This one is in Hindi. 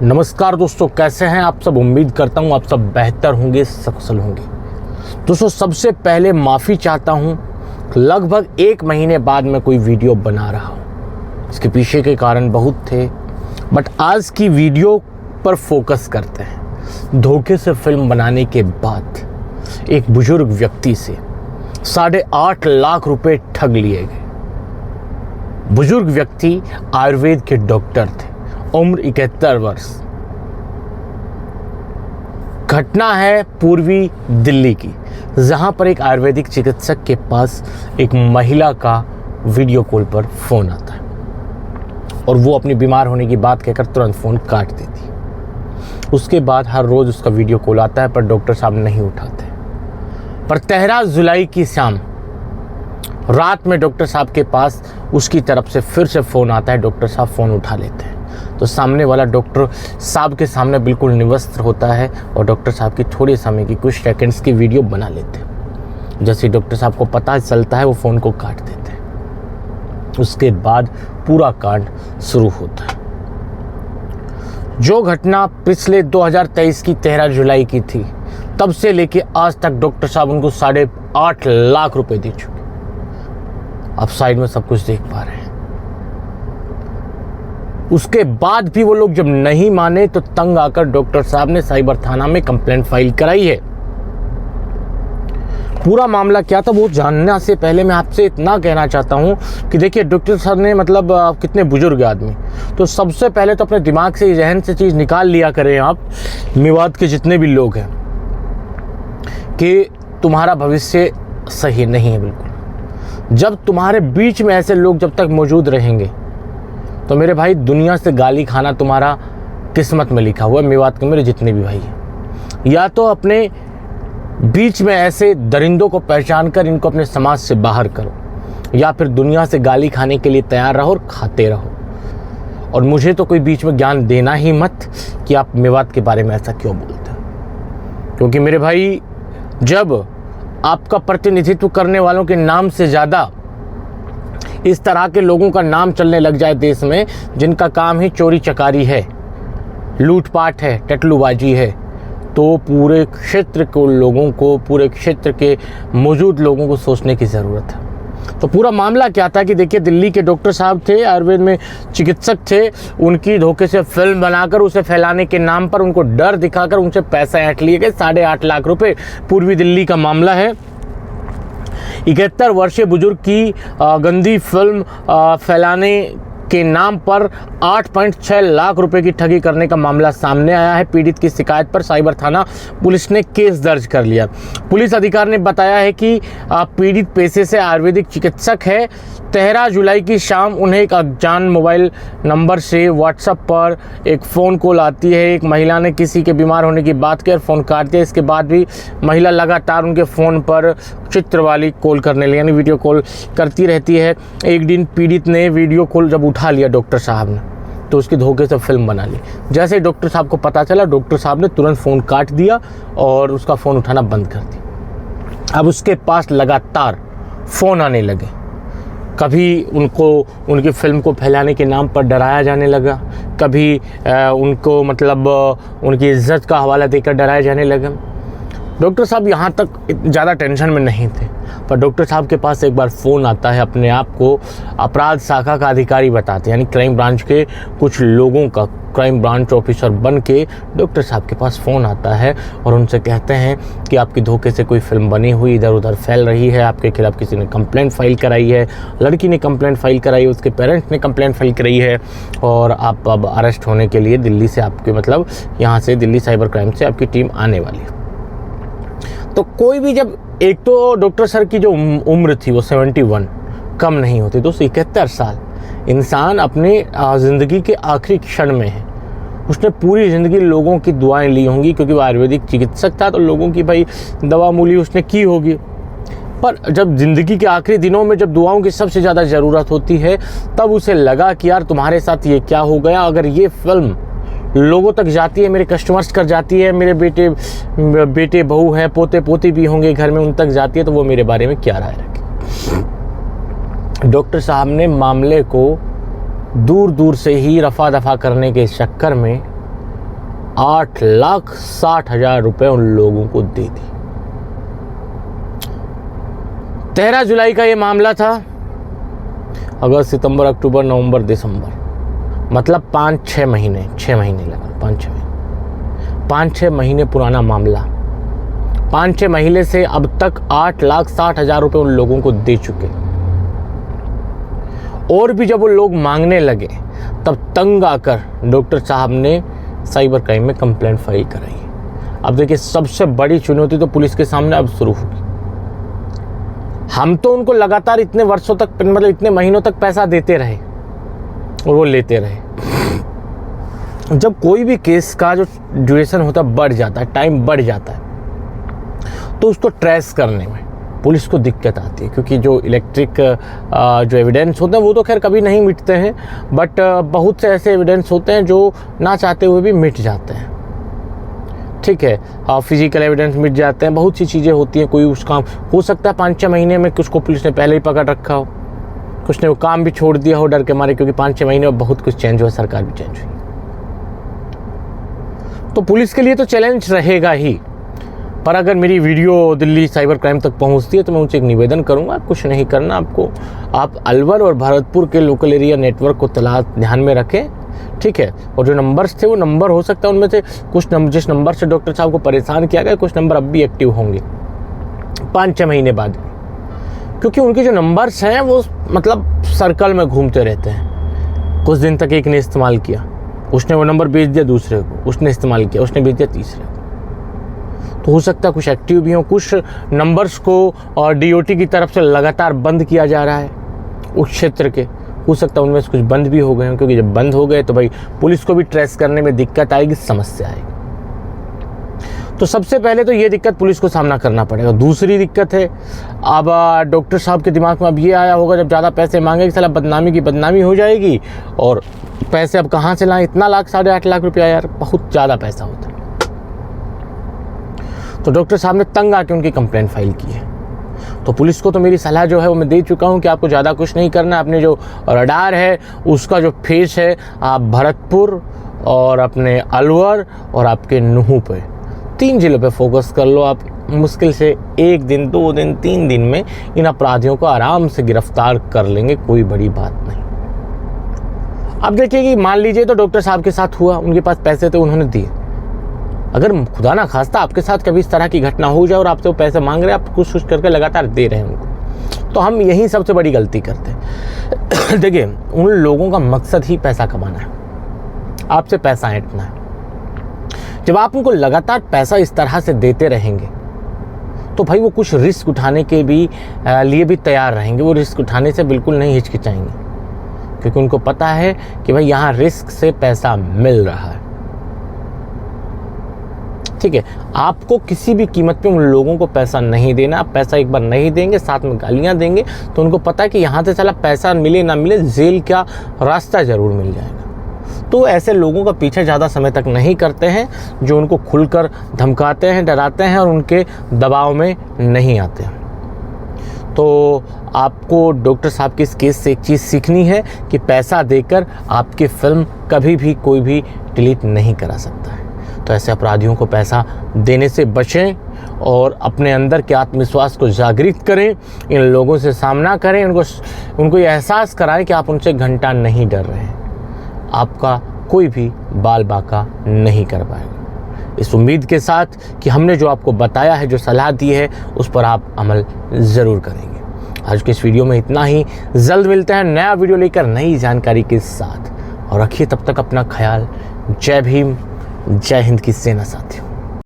नमस्कार दोस्तों, कैसे हैं आप सब। उम्मीद करता हूं आप सब बेहतर होंगे, सकुशल होंगे। दोस्तों, सबसे पहले माफ़ी चाहता हूं, लगभग 1 महीने बाद मैं कोई वीडियो बना रहा हूं। इसके पीछे के कारण बहुत थे, बट आज की वीडियो पर फोकस करते हैं। धोखे से फिल्म बनाने के बाद एक बुजुर्ग व्यक्ति से 8.5 लाख रुपए ठग लिए गए। बुजुर्ग व्यक्ति आयुर्वेद के डॉक्टर थे, उम्र 71 वर्ष। घटना है पूर्वी दिल्ली की, जहां पर एक आयुर्वेदिक चिकित्सक के पास एक महिला का वीडियो कॉल पर फोन आता है और वो अपनी बीमार होने की बात कहकर तुरंत फोन काट देती है। उसके बाद हर रोज उसका वीडियो कॉल आता है, पर डॉक्टर साहब नहीं उठाते। पर 13 जुलाई की शाम रात में डॉक्टर साहब के पास उसकी तरफ से फिर से फ़ोन आता है। डॉक्टर साहब फ़ोन उठा लेते हैं तो सामने वाला डॉक्टर साहब के सामने बिल्कुल निवस्त्र होता है और डॉक्टर साहब की थोड़े समय की कुछ सेकंड्स की वीडियो बना लेते हैं। जैसे डॉक्टर साहब को पता चलता है वो फ़ोन को काट देते हैं। उसके बाद पूरा कांड शुरू होता है। जो घटना पिछले 2023 की 13 जुलाई की थी, तब से लेके आज तक डॉक्टर साहब उनको 8.5 लाख रुपए दे चुके। आप साइड में सब कुछ देख पा रहे हैं। उसके बाद भी वो लोग जब नहीं माने तो तंग आकर डॉक्टर साहब ने साइबर थाना में कंप्लेंट फाइल कराई है। पूरा मामला क्या था वो जानने से पहले मैं आपसे इतना कहना चाहता हूं कि देखिए, डॉक्टर साहब ने कितने बुजुर्ग आदमी, तो सबसे पहले तो अपने दिमाग से, जहन से चीज़ निकाल लिया करें आप, मेवात के जितने भी लोग हैं, कि तुम्हारा भविष्य सही नहीं है बिल्कुल। जब तुम्हारे बीच में ऐसे लोग जब तक मौजूद रहेंगे तो मेरे भाई, दुनिया से गाली खाना तुम्हारा किस्मत में लिखा हुआ है। मेवात के मेरे जितने भी भाई हैं, या तो अपने बीच में ऐसे दरिंदों को पहचान कर इनको अपने समाज से बाहर करो, या फिर दुनिया से गाली खाने के लिए तैयार रहो और खाते रहो। और मुझे तो कोई बीच में ज्ञान देना ही मत कि आप मेवात के बारे में ऐसा क्यों बोलते हो। क्योंकि मेरे भाई, जब आपका प्रतिनिधित्व करने वालों के नाम से ज़्यादा इस तरह के लोगों का नाम चलने लग जाए देश में, जिनका काम ही चोरी चकारी है, लूटपाट है, टटलूबाजी है, तो पूरे क्षेत्र के लोगों को, पूरे क्षेत्र के मौजूद लोगों को सोचने की ज़रूरत है। तो पूरा मामला क्या था कि देखिए, दिल्ली के डॉक्टर साहब थे, आयुर्वेद में चिकित्सक थे। उनकी धोखे से फिल्म बनाकर उसे फैलाने के नाम पर उनको डर दिखाकर उनसे पैसा ऐंठ लिए गए, 8.5 लाख रुपए। पूर्वी दिल्ली का मामला है। 71 वर्षीय बुजुर्ग की गंदी फिल्म फैलाने के नाम पर 8.6 लाख रुपए की ठगी करने का मामला सामने आया है। पीड़ित की शिकायत पर साइबर थाना पुलिस ने केस दर्ज कर लिया। पुलिस अधिकारी ने बताया है कि पीड़ित पेशे से आयुर्वेदिक चिकित्सक है। 13 जुलाई की शाम उन्हें एक अनजान मोबाइल नंबर से व्हाट्सएप पर एक फ़ोन कॉल आती है। एक महिला ने किसी के बीमार होने की बात की और फ़ोन काट दिया। इसके बाद भी महिला लगातार उनके फ़ोन पर चित्र वाली कॉल करने लगी, यानी वीडियो कॉल करती रहती है। एक दिन पीड़ित ने वीडियो कॉल जब उठा लिया डॉक्टर साहब ने, तो उसकी धोखे से फिल्म बना ली। जैसे डॉक्टर साहब को पता चला, डॉक्टर साहब ने तुरंत फ़ोन काट दिया और उसका फ़ोन उठाना बंद कर दिया। अब उसके पास लगातार फ़ोन आने लगे। कभी उनको उनकी फिल्म को फैलाने के नाम पर डराया जाने लगा, कभी उनको उनकी इज्जत का हवाला देकर डराया जाने लगा। डॉक्टर साहब यहाँ तक ज़्यादा टेंशन में नहीं थे, पर डॉक्टर साहब के पास एक बार फ़ोन आता है। अपने आप को अपराध शाखा का अधिकारी बताते हैं, यानी क्राइम ब्रांच के कुछ लोगों का क्राइम ब्रांच ऑफिसर बन के डॉक्टर साहब के पास फ़ोन आता है और उनसे कहते हैं कि आपकी धोखे से कोई फिल्म बनी हुई इधर उधर फैल रही है, आपके खिलाफ़ किसी ने कंप्लेंट फाइल कराई है, लड़की ने कंप्लेंट फाइल कराई है, उसके पेरेंट्स ने कंप्लेंट फाइल कराई है, और आप अब अरेस्ट होने के लिए दिल्ली से आपके यहाँ से दिल्ली साइबर क्राइम से आपकी टीम आने वाली है। तो कोई भी, जब एक तो डॉक्टर सर की जो उम्र थी वो 71 कम नहीं होती, तो 71 साल इंसान अपने ज़िंदगी के आखिरी क्षण में है। उसने पूरी ज़िंदगी लोगों की दुआएं ली होंगी, क्योंकि वो आयुर्वेदिक चिकित्सक था, तो लोगों की भाई दवा मूली उसने की होगी। पर जब ज़िंदगी के आखिरी दिनों में जब दुआओं की सबसे ज़्यादा ज़रूरत होती है, तब उसे लगा कि यार तुम्हारे साथ ये क्या हो गया। अगर ये फिल्म लोगों तक जाती है, मेरे कस्टमर्स कर जाती है, मेरे बेटे बहू हैं, पोते पोती भी होंगे घर में, उन तक जाती है, तो वो मेरे बारे में क्या राय रखें। डॉक्टर साहब ने मामले को दूर दूर से ही रफा दफा करने के चक्कर में 8,60,000 रुपए उन लोगों को दे दी। 13 जुलाई का ये मामला था। अगस्त, सितंबर, अक्टूबर, नवंबर, दिसंबर, मतलब 5-6 महीने, 6 महीने लगा, 5-6 महीने पुराना मामला। 5-6 महीने से अब तक 8,60,000 रुपए उन लोगों को दे चुके। और भी जब वो लोग मांगने लगे तब तंग आकर डॉक्टर साहब ने साइबर क्राइम में कंप्लेंट फाइल कराई। अब देखिए, सबसे बड़ी चुनौती तो पुलिस के सामने अब शुरू होगी। हम तो उनको लगातार इतने वर्षों तक, मतलब इतने महीनों तक पैसा देते रहे और वो लेते रहे। जब कोई भी केस का जो ड्यूरेशन होता है बढ़ जाता है, टाइम बढ़ जाता है, तो उसको ट्रेस करने में पुलिस को दिक्कत आती है, क्योंकि जो इलेक्ट्रिक जो एविडेंस होते हैं वो तो खैर कभी नहीं मिटते हैं, बट बहुत से ऐसे एविडेंस होते हैं जो ना चाहते हुए भी मिट जाते हैं। ठीक है, फिजिकल एविडेंस मिट जाते हैं, बहुत सी चीज़ें होती हैं। कोई उस काम हो सकता है 5-6 महीने में कुछ को पुलिस ने पहले ही पकड़ रखा हो, कुछ ने वो काम भी छोड़ दिया हो डर के मारे, क्योंकि 5-6 महीने में बहुत कुछ चेंज हुआ, सरकार भी चेंज हुई। तो पुलिस के लिए तो चैलेंज रहेगा ही। पर अगर मेरी वीडियो दिल्ली साइबर क्राइम तक पहुंचती है तो मैं उनसे एक निवेदन करूंगा, कुछ नहीं करना आपको, आप अलवर और भरतपुर के लोकल एरिया नेटवर्क को ध्यान में रखें। ठीक है, और जो नंबर्स थे वो नंबर हो सकता है उनमें से कुछ नंबर, जिस नंबर से डॉक्टर साहब को परेशान किया गया, कुछ नंबर अब भी एक्टिव होंगे 5-6 महीने बाद, क्योंकि उनके जो नंबर्स हैं वो मतलब सर्कल में घूमते रहते हैं। कुछ दिन तक एक ने इस्तेमाल किया, उसने वो नंबर भेज दिया दूसरे को, उसने इस्तेमाल किया, उसने भेज दिया तीसरे को। तो हो सकता है कुछ एक्टिव भी हों, कुछ नंबर्स को और DOT की तरफ से लगातार बंद किया जा रहा है उस क्षेत्र के, हो सकता है उनमें से कुछ बंद भी हो गए हों, क्योंकि जब बंद हो गए तो भाई पुलिस को भी ट्रेस करने में दिक्कत आएगी, समस्या आएगी। तो सबसे पहले तो ये दिक्कत पुलिस को सामना करना पड़ेगा। दूसरी दिक्कत है, अब डॉक्टर साहब के दिमाग में अब ये आया होगा, जब ज़्यादा पैसे मांगेगी साला बदनामी की बदनामी हो जाएगी, और पैसे अब कहाँ से लाएं, इतना लाख 8.5 लाख रुपया, यार बहुत ज़्यादा पैसा होता है। तो डॉक्टर साहब ने तंग आके उनकी कंप्लेंट फाइल की है। तो पुलिस को तो मेरी सलाह जो है वो मैं दे चुका हूँ कि आपको ज़्यादा कुछ नहीं करना। अपने जो रडार है उसका जो फेस है, आप भरतपुर और अपने अलवर और आपके नूह पे 3 जिलों पे फोकस कर लो। आप मुश्किल से 1 दिन, 2 दिन, 3 दिन में इन अपराधियों को आराम से गिरफ्तार कर लेंगे, कोई बड़ी बात नहीं। अब देखिए कि मान लीजिए तो डॉक्टर साहब के साथ हुआ, उनके पास पैसे थे, उन्होंने दिए। अगर खुदा ना खास्ता आपके साथ कभी इस तरह की घटना हो जाए और आपसे वो पैसे मांग रहे हैं, आप कुछ करके लगातार दे रहे हैं उनको, तो हम यही सबसे बड़ी गलती करते हैं। देखिए, उन लोगों का मकसद ही पैसा कमाना है, आपसे पैसा ऐंठना है। जब आप उनको लगातार पैसा इस तरह से देते रहेंगे तो भाई वो कुछ रिस्क उठाने के भी लिए भी तैयार रहेंगे। वो रिस्क उठाने से बिल्कुल नहीं हिचकिचाएंगे, क्योंकि उनको पता है कि भाई यहाँ रिस्क से पैसा मिल रहा है। ठीक है, आपको किसी भी कीमत पे उन लोगों को पैसा नहीं देना। आप पैसा एक बार नहीं देंगे, साथ में गालियां देंगे, तो उनको पता है कि यहाँ से चला पैसा मिले ना मिले, जेल का रास्ता ज़रूर मिल जाएगा। तो ऐसे लोगों का पीछे ज़्यादा समय तक नहीं करते हैं, जो उनको खुलकर धमकाते हैं, डराते हैं और उनके दबाव में नहीं आते हैं। तो आपको डॉक्टर साहब के इस केस से एक चीज़ सीखनी है कि पैसा देकर आपकी फिल्म कभी भी कोई भी डिलीट नहीं करा सकता है। तो ऐसे अपराधियों को पैसा देने से बचें और अपने अंदर के आत्मविश्वास को जागृत करें, इन लोगों से सामना करें, उनको ये एहसास कराएं कि आप उनसे घंटा नहीं डर रहे हैं, आपका कोई भी बाल बाका नहीं कर पाएगा। इस उम्मीद के साथ कि हमने जो आपको बताया है, जो सलाह दी है, उस पर आप अमल ज़रूर करेंगे। आज के इस वीडियो में इतना ही। जल्द मिलते हैं नया वीडियो लेकर नई जानकारी के साथ, और रखिए तब तक अपना ख्याल। जय भीम, जय हिंद की सेना साथ।